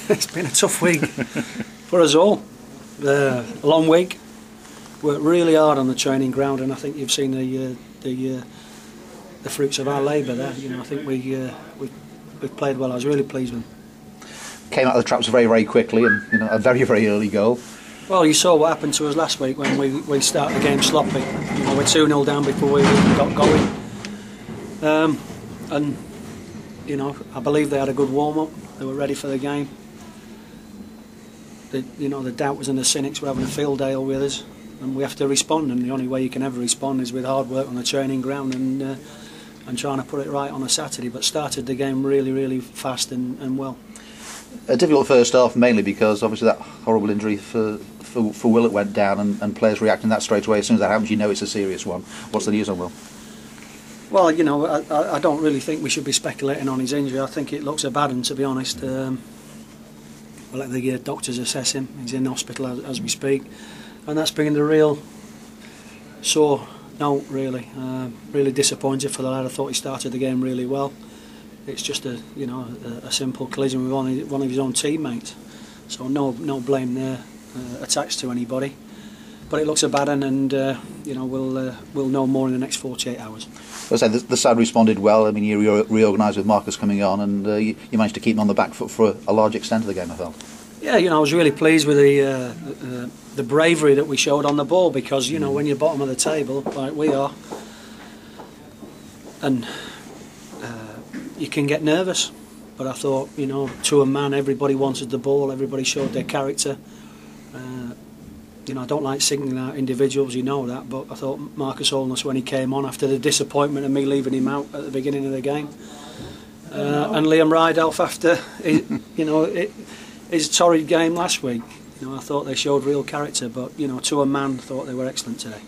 it's been a tough week for us all. A long week. Worked really hard on the training ground, and I think you've seen the fruits of our labour there. You know, I think we've played well. I was really pleased with them. Came out of the traps very, very quickly, and a very, very early goal. Well, you saw what happened to us last week when we started the game sloppy. We're 2-0 down before we even got going. And I believe they had a good warm-up. They were ready for the game. The doubt was in the cynics were having a field day with us, and we have to respond. And the only way you can ever respond is with hard work on the training ground and trying to put it right on a Saturday. But started the game really, really fast and well. A difficult first half, mainly because obviously that horrible injury for Willett went down, and players reacting that straight away. As soon as that happens, you know it's a serious one. What's the news on Will? Well, I don't really think we should be speculating on his injury. I think it looks a bad one, to be honest. We'll let the doctors assess him. He's in hospital as we speak, and that's bringing the real sore note, really. Really disappointed for the lad. I thought he started the game really well. It's just a simple collision with one of his own teammates, so no blame there attached to anybody. But it looks a bad one, and we'll know more in the next 48 hours. As I said, the side responded well. I mean, you reorganised with Marcus coming on, and you managed to keep him on the back foot for a large extent of the game, I felt. Yeah, I was really pleased with the bravery that we showed on the ball, because when you're bottom of the table like we are, and you can get nervous. But I thought, to a man, everybody wanted the ball, everybody showed their character. I don't like singling out individuals, that, but I thought Marcus Holness, when he came on after the disappointment of me leaving him out at the beginning of the game, and Liam Rydalf after his torrid game last week, I thought they showed real character. But to a man, I thought they were excellent today.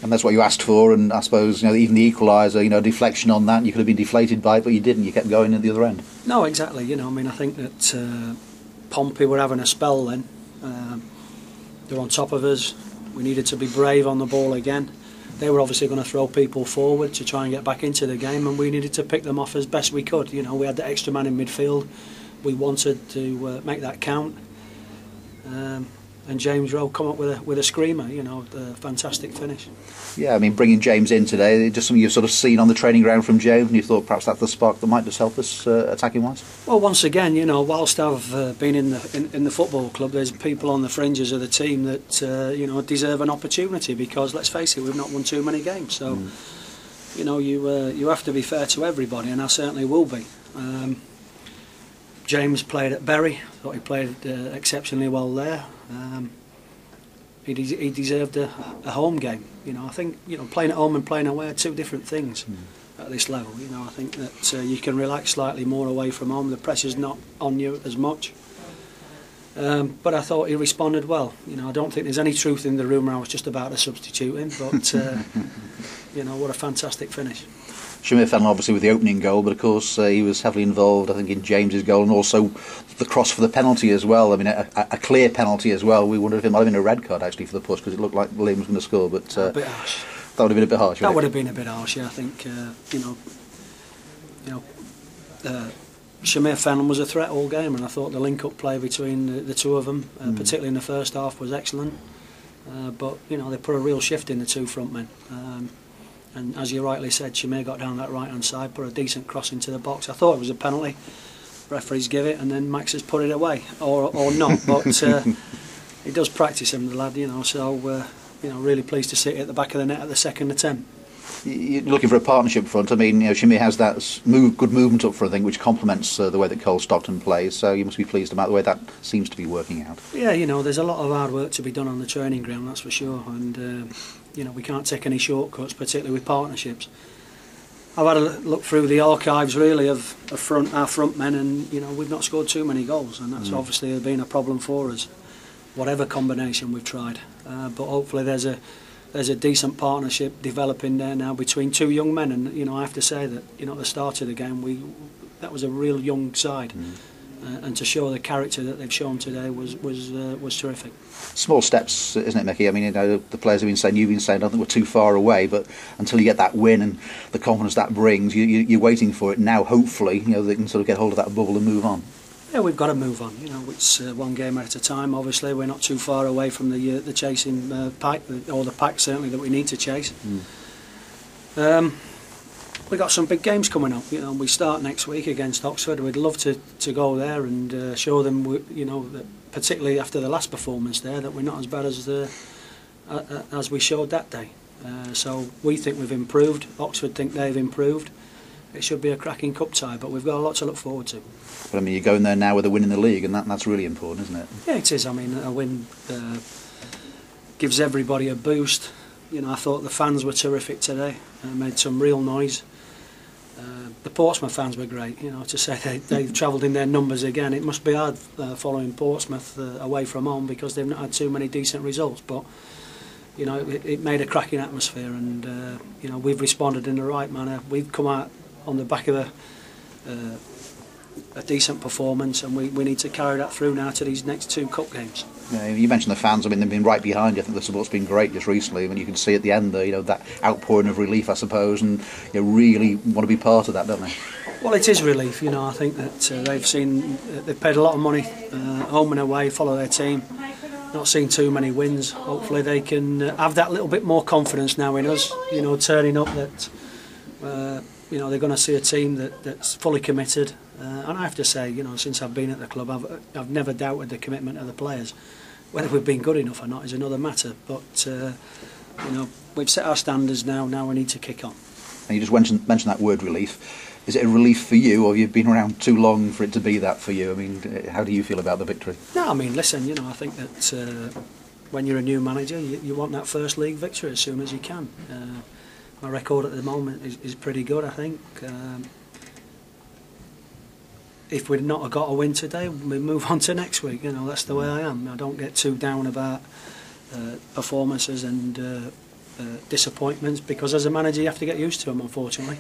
And that's what you asked for, and I suppose even the equaliser, deflection on that, you could have been deflated by it, but you didn't. You kept going at the other end. No, exactly. I think that Pompey were having a spell then. They're on top of us. We needed to be brave on the ball again. They were obviously going to throw people forward to try and get back into the game, and we needed to pick them off as best we could. We had the extra man in midfield. We wanted to make that count. And James Rowe come up with a screamer, a fantastic finish. Yeah, I mean, bringing James in today, just something you've sort of seen on the training ground from James, and you thought perhaps that's the spark that might just help us attacking wise? Well, once again, whilst I've been in the football club, there's people on the fringes of the team that deserve an opportunity, because let's face it, we've not won too many games. So you have to be fair to everybody, and I certainly will be. James played at Bury. I thought he played exceptionally well there. He deserved a home game. I think playing at home and playing away are two different things at this level. I think that you can relax slightly more away from home. The pressure's not on you as much. But I thought he responded well. I don't think there's any truth in the rumour I was just about to substitute him. But what a fantastic finish. Shamir Fennell obviously with the opening goal, but of course he was heavily involved, I think, in James's goal, and also the cross for the penalty as well. I mean, a clear penalty as well. We wondered if it might have been a red card actually for the push, because it looked like Liam was going to score, but a bit harsh. That would have been a bit harsh. That would have been a bit harsh. Yeah, I think Shamir Fennell was a threat all game, and I thought the link-up play between the two of them, particularly in the first half, was excellent. But they put a real shift in the two front men. And as you rightly said, Shamir got down that right hand side, put a decent cross into the box. I thought it was a penalty. Referees give it, and then Max has put it away, or not. But he does practice him, the lad, So really pleased to see it at the back of the net at the second attempt. You're looking for a partnership up front. I mean, Shamir has that good movement up front, I think, which complements the way that Cole Stockton plays. So you must be pleased about the way that seems to be working out. Yeah, there's a lot of hard work to be done on the training ground, that's for sure. And we can't take any shortcuts, particularly with partnerships. I've had a look through the archives really of our front men, and we've not scored too many goals, and that's obviously been a problem for us, whatever combination we've tried. But hopefully there's a decent partnership developing there now between two young men, and I have to say that at the start of the game that was a real young side. And to show the character that they've shown today was terrific. Small steps, isn't it, Micky? I mean, the players have been saying, you've been saying, I think we're too far away, but until you get that win and the confidence that brings, you're waiting for it now. Hopefully, they can sort of get hold of that bubble and move on. Yeah, we've got to move on. You know, it's one game at a time. Obviously, we're not too far away from the chasing pack, or the pack certainly that we need to chase. We've got some big games coming up. You know, we start next week against Oxford. We'd love to go there and show them, you know, that particularly after the last performance there, that we're not as bad as we showed that day. So we think we've improved. Oxford think they've improved. It should be a cracking cup tie, but we've got a lot to look forward to. But I mean, you're going there now with a win in the league, and that's really important, isn't it? Yeah, it is. I mean, a win gives everybody a boost. You know, I thought the fans were terrific today. Made some real noise. The Portsmouth fans were great. You know, to say they've travelled in their numbers again. It must be hard following Portsmouth away from home because they've not had too many decent results. But you know, it made a cracking atmosphere, and you know, we've responded in the right manner. We've come out on the back of a decent performance, and we need to carry that through now to these next two cup games. Yeah, you mentioned the fans. I mean, they've been right behind you. I think the support's been great just recently. I mean, you can see at the end there, you know, that outpouring of relief, I suppose, and you know, really want to be part of that, don't they? Well, it is relief. You know, I think that they've paid a lot of money home and away, follow their team. Not seen too many wins. Hopefully they can have that little bit more confidence now in us. You know, turning up that. You know, they're going to see a team that's fully committed, and I have to say, you know, since I've been at the club, I've never doubted the commitment of the players. Whether we've been good enough or not is another matter, but you know, we've set our standards now. Now we need to kick on. And you just mentioned that word relief. Is it a relief for you, or you've been around too long for it to be that for you? I mean, how do you feel about the victory? No, I mean, listen, you know, I think that when you're a new manager, you want that first league victory as soon as you can. My record at the moment is pretty good, I think. If we'd not have got a win today, we move on to next week. You know, that's the way I am. I don't get too down about performances and disappointments, because as a manager you have to get used to them, unfortunately.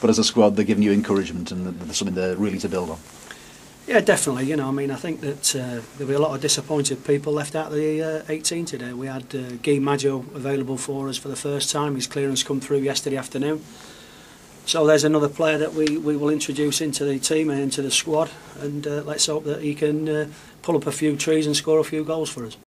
But as a squad, they're giving you encouragement, and there's something there really to build on. Yeah, definitely. You know, I mean, I think that there'll be a lot of disappointed people left out of the 18 today. We had Guy Maggio available for us for the first time. His clearance come through yesterday afternoon. So there's another player that we will introduce into the team and into the squad, and let's hope that he can pull up a few trees and score a few goals for us.